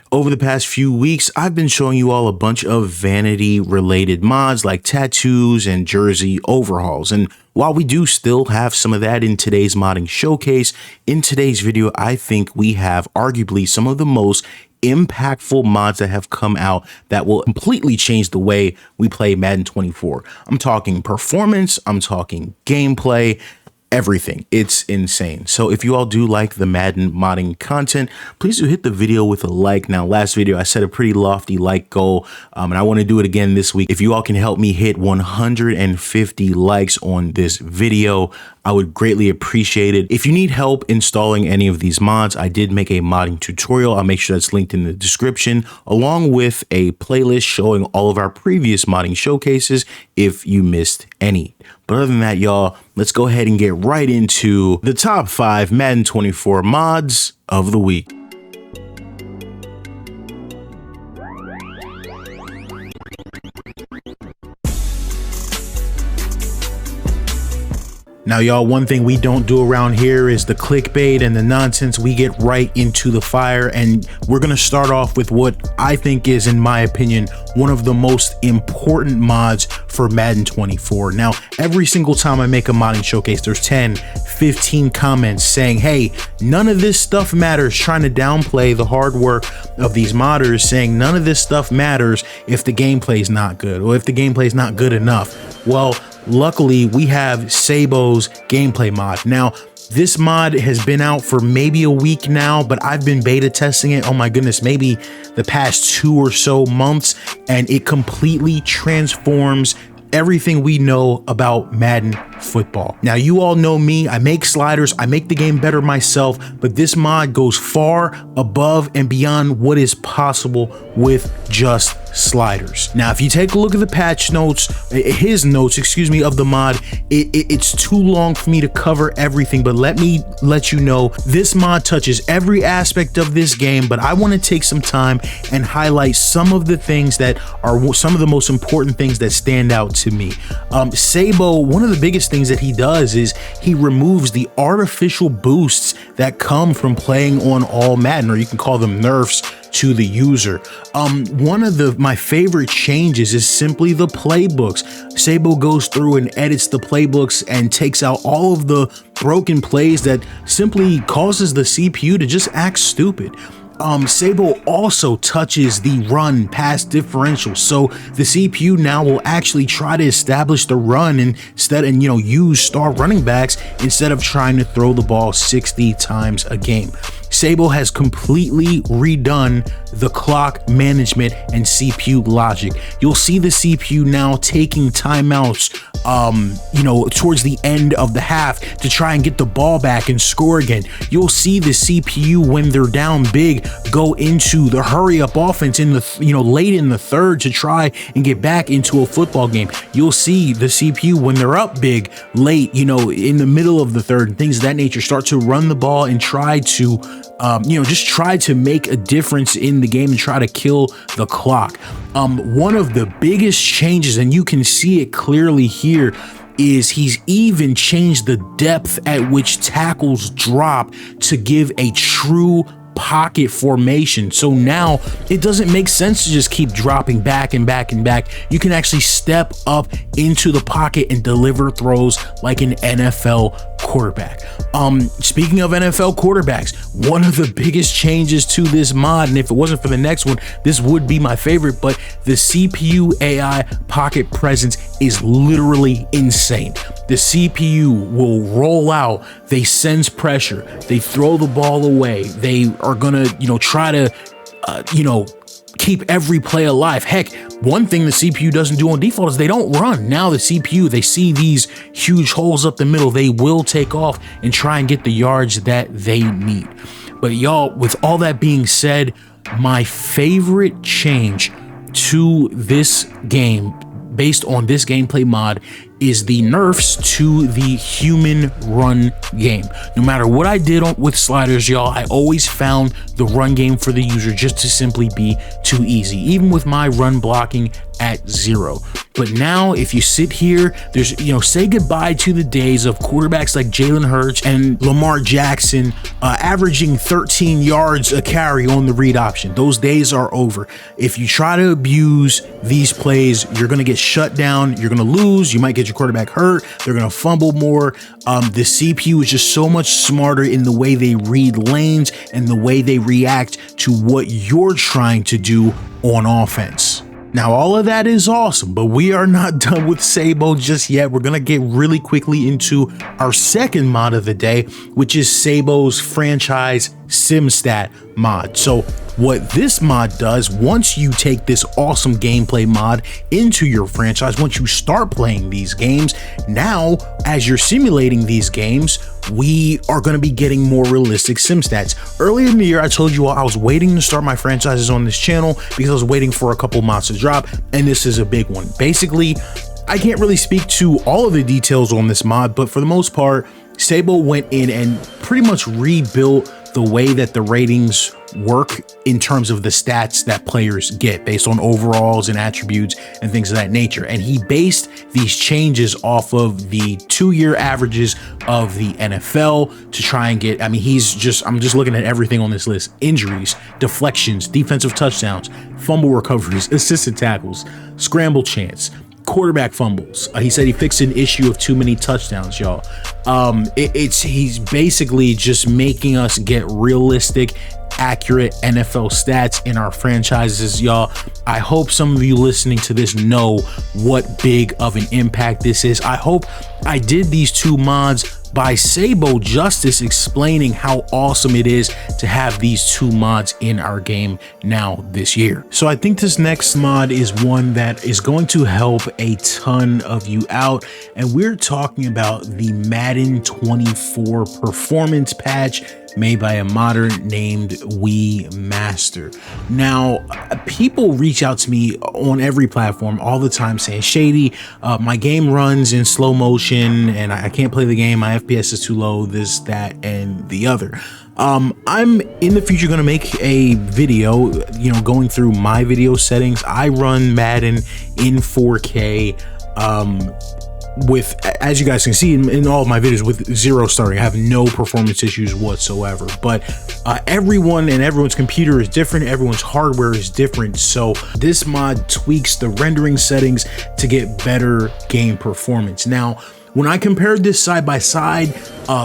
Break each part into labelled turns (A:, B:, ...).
A: Over the past few weeks, I've been showing you all a bunch of vanity related mods like tattoos and jersey overhauls. And while we do still have some of that in today's modding showcase, in today's video, I think we have arguably some of the most impactful mods that have come out that will completely change the way we play Madden 24. I'm talking performance, I'm talking gameplay, everything. It's insane. So if you all do like the Madden modding content, please do hit the video with a like. Now, last video, I set a pretty lofty like goal, and I want to do it again this week. If you all can help me hit 150 likes on this video, I would greatly appreciate it. If you need help installing any of these mods, I did make a modding tutorial. I'll make sure that's linked in the description, along with a playlist showing all of our previous modding showcases if you missed any. But other than that, y'all, let's go ahead and get right into the top 5 Madden 24 mods of the week. Now, y'all, one thing we don't do around here is the clickbait and the nonsense. We get right into the fire, and we're going to start off with what I think is, in my opinion, one of the most important mods for Madden 24. Now, every single time I make a modding showcase, there's 10, 15 comments saying, hey, none of this stuff matters, trying to downplay the hard work of these modders, saying none of this stuff matters if the gameplay is not good or if the gameplay is not good enough. Well, luckily, we have Sabo's gameplay mod. Now, this mod has been out for maybe a week now, but I've been beta testing it, oh my goodness, maybe the past 2 or so months, and it completely transforms everything we know about Madden football. Now, you all know me, I make sliders, I make the game better myself, but this mod goes far above and beyond what is possible with just sliders. Now, if you take a look at the patch notes, his notes, excuse me, of the mod, it's too long for me to cover everything, but let me let you know, this mod touches every aspect of this game, but I want to take some time and highlight some of the things that are some of the most important things that stand out to me. Sabo, one of the biggest things that he does is he removes the artificial boosts that come from playing on all Madden, or you can call them nerfs to the user. One of my favorite changes is simply the playbooks. Sabo goes through and edits the playbooks and takes out all of the broken plays that simply causes the CPU to just act stupid. Sabo also touches the run pass differential, so the CPU now will actually try to establish the run instead, and use star running backs instead of trying to throw the ball 60 times a game. Sabo has completely redone the clock management and CPU logic. You'll see the CPU now taking timeouts, towards the end of the half to try and get the ball back and score again. You'll see the CPU, when they're down big, go into the hurry up offense in the, late in the third to try and get back into a football game. You'll see the CPU, when they're up big, late, in the middle of the third and things of that nature, start to run the ball and try to just try to make a difference in the game and try to kill the clock. One of the biggest changes, and you can see it clearly here, is he's even changed the depth at which tackles drop to give a true pocket formation. So now it doesn't make sense to just keep dropping back and back and back. You can actually step up into the pocket and deliver throws like an NFL quarterback. Speaking of NFL quarterbacks, one of the biggest changes to this mod, and if it wasn't for the next one, this would be my favorite, but the CPU AI pocket presence is literally insane. The CPU will roll out, they sense pressure, they throw the ball away, they are gonna, try to, keep every play alive. Heck, one thing the CPU doesn't do on default is they don't run. Now the CPU, they see these huge holes up the middle, they will take off and try and get the yards that they need. But y'all, with all that being said, my favorite change to this game based on this gameplay mod is the nerfs to the human run game. No matter what I did with sliders, y'all, I always found the run game for the user just to simply be too easy, even with my run blocking at 0. But now if you sit here, there's, say goodbye to the days of quarterbacks like Jalen Hurts and Lamar Jackson averaging 13 yards a carry on the read option. Those days are over. If you try to abuse these plays, you're going to get shut down. You're going to lose. You might get your quarterback hurt. They're going to fumble more. The CPU is just so much smarter in the way they read lanes and the way they react to what you're trying to do on offense. Now, all of that is awesome, but we are not done with Sabo just yet. We're going to get really quickly into our second mod of the day, which is Sabo's franchise SimStat mod. So what this mod does, once you take this awesome gameplay mod into your franchise, once you start playing these games, now as you're simulating these games, we are going to be getting more realistic sim stats. Earlier in the year, I told you all I was waiting to start my franchises on this channel because I was waiting for a couple mods to drop, and this is a big one. Basically, I can't really speak to all of the details on this mod, but for the most part, Sabo went in and pretty much rebuilt the way that the ratings work in terms of the stats that players get based on overalls and attributes and things of that nature. And he based these changes off of the 2-year averages of the NFL to try and get, I'm just looking at everything on this list: injuries, deflections, defensive touchdowns, fumble recoveries, assisted tackles, scramble chance, quarterback fumbles. He said he fixed an issue of too many touchdowns, y'all. He's basically just making us get realistic, accurate NFL stats in our franchises, y'all. I hope some of you listening to this know what big of an impact this is. I hope I did these 2 mods by Sabo justice, explaining how awesome it is to have these 2 mods in our game now this year. So I think this next mod is one that is going to help a ton of you out, and we're talking about the Madden 24 performance patch made by a modder named WiiMaster. Now, people reach out to me on every platform all the time saying, Shady, my game runs in slow motion and I can't play the game. My FPS is too low, this, that, and the other. I'm in the future going to make a video, going through my video settings. I run Madden in 4K, with, as you guys can see in all of my videos, with 0 starting. I have no performance issues whatsoever, but everyone's computer is different, everyone's hardware is different, so this mod tweaks the rendering settings to get better game performance. Now, when I compared this side by side,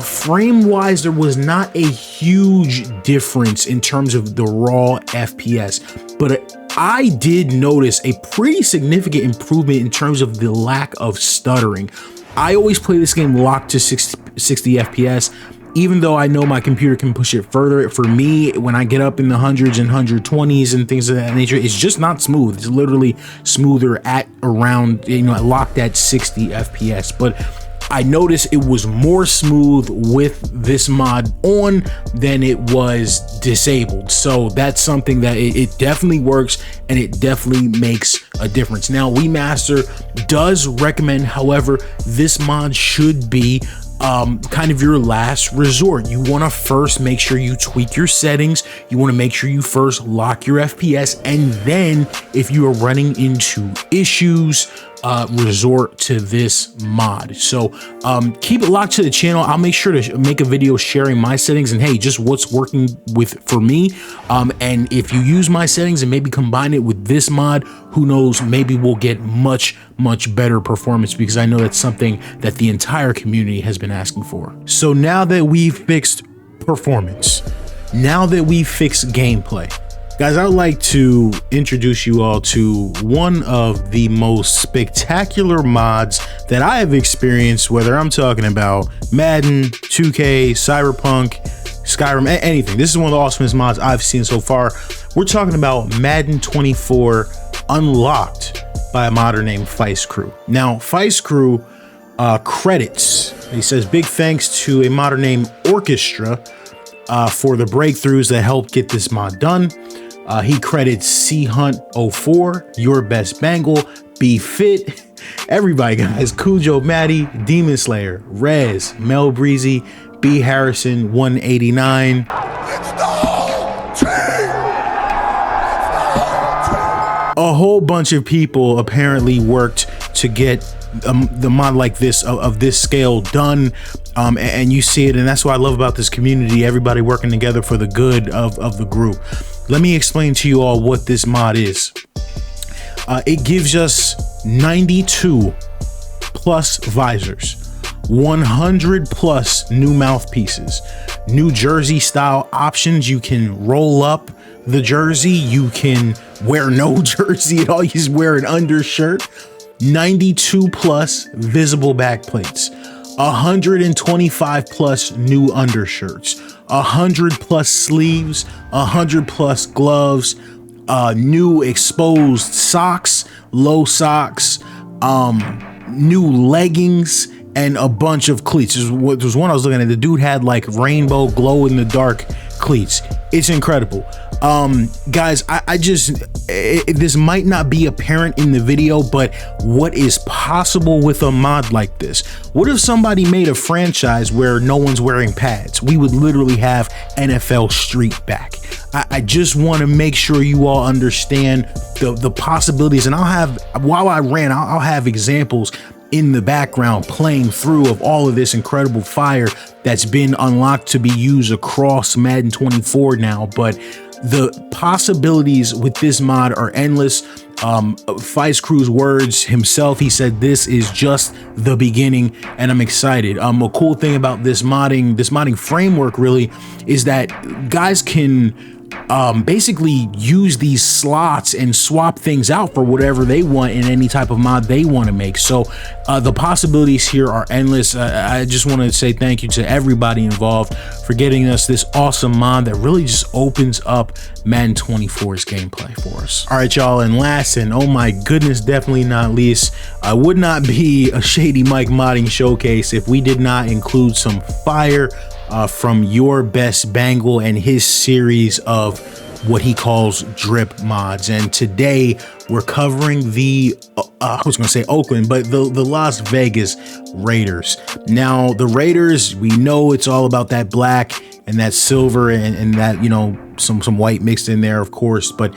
A: frame wise, there was not a huge difference in terms of the raw FPS, but I did notice a pretty significant improvement in terms of the lack of stuttering. I always play this game locked to 60 FPS, even though I know my computer can push it further. For me, when I get up in the hundreds and 120s and things of that nature, it's just not smooth. It's literally smoother at around, locked at 60 FPS. But I noticed it was more smooth with this mod on than it was disabled. So that's something that it definitely works, and it definitely makes a difference. Now, WiiMaster does recommend, however, this mod should be kind of your last resort. You want to first make sure you tweak your settings. You want to make sure you first lock your FPS, and then if you are running into issues, resort to this mod. So keep it locked to the channel. I'll make sure to make a video sharing my settings and, hey, just what's working for me. And if you use my settings and maybe combine it with this mod, who knows, maybe we'll get much better performance, because I know that's something that the entire community has been asking for. So now that we've fixed performance, now that we've fixed gameplay, guys, I would like to introduce you all to one of the most spectacular mods that I have experienced, whether I'm talking about Madden, 2K, Cyberpunk, Skyrim, anything. This is one of the awesomest mods I've seen so far. We're talking about Madden 24 Unlocked by a modder named Feist Crew. Now, Feist Crew credits, he says, big thanks to a modder named Orchestra for the breakthroughs that helped get this mod done. He credits CHunt04, UrBestBengal, Be Fit, everybody, guys, Cujo Maddie, Demon Slayer, Rez, Mel Breezy, B Harrison 189. A whole bunch of people apparently worked to get the mod like this of this scale done, and you see it, and that's what I love about this community, everybody working together for the good of the group. Let me explain to you all what this mod is. It gives us 92 plus visors, 100 plus new mouthpieces, new jersey style options. You can roll up the jersey, you can wear no jersey at all, you just wear an undershirt, 92 plus visible back plates, 125 plus new undershirts, 100 plus sleeves, 100 plus gloves, new exposed socks, low socks, new leggings, and a bunch of cleats. There was one I was looking at, the dude had like rainbow glow in the dark cleats. It's incredible. Guys, I just, this might not be apparent in the video, but what is possible with a mod like this? What if somebody made a franchise where no one's wearing pads? We would literally have NFL Street back. I just want to make sure you all understand the possibilities, and I'll have, while I ran, I'll have examples in the background playing through of all of this incredible fire that's been unlocked to be used across Madden 24 now. But the possibilities with this mod are endless. Feist Crew's words himself, he said this is just the beginning, and I'm excited. A cool thing about this modding framework really is that guys can basically use these slots and swap things out for whatever they want in any type of mod they want to make. So the possibilities here are endless. I just want to say thank you to everybody involved for getting us this awesome mod that really just opens up Madden 24's gameplay for us. All right, y'all, and last, and oh my goodness, definitely not least, I would not be a Shady Mike modding showcase if we did not include some fire from UrBestBengal and his series of what he calls drip mods. And today we're covering the I was gonna say Oakland, but the Las Vegas Raiders. Now the Raiders, we know it's all about that black and that silver and that, you know, some white mixed in there, of course, but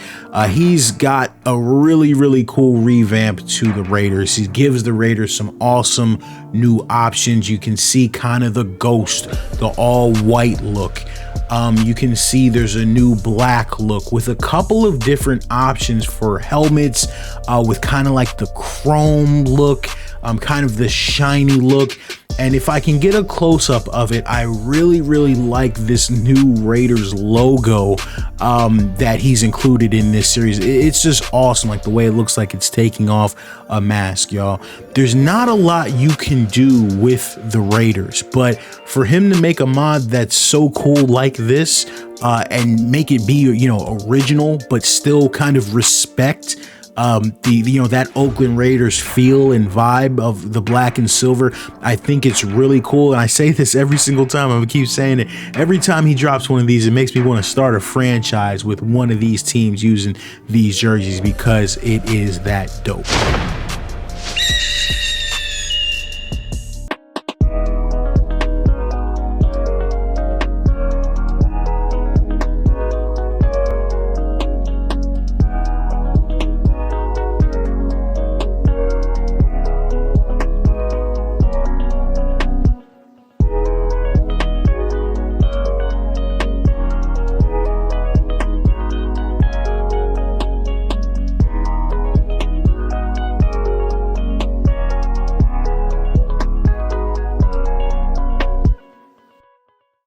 A: he's got a really cool revamp to the Raiders. He gives the Raiders some awesome new options. You can see kind of the ghost, the all white look. You can see there's a new black look with a couple of different options for helmets, with kind of like the chrome look, kind of the shiny look. And if I can get a close-up of it, I really like this new Raiders logo that he's included in this series. It's just awesome, like the way it looks like it's taking off a mask, y'all. There's not a lot you can do with the Raiders, but for him to make a mod that's so cool like this and make it be, you know, original, but still kind of respect that Oakland Raiders feel and vibe of the black and silver, I think it's really cool. And I say this every single time, I'm gonna keep saying it. Every time he drops one of these, it makes me want to start a franchise with one of these teams using these jerseys because it is that dope.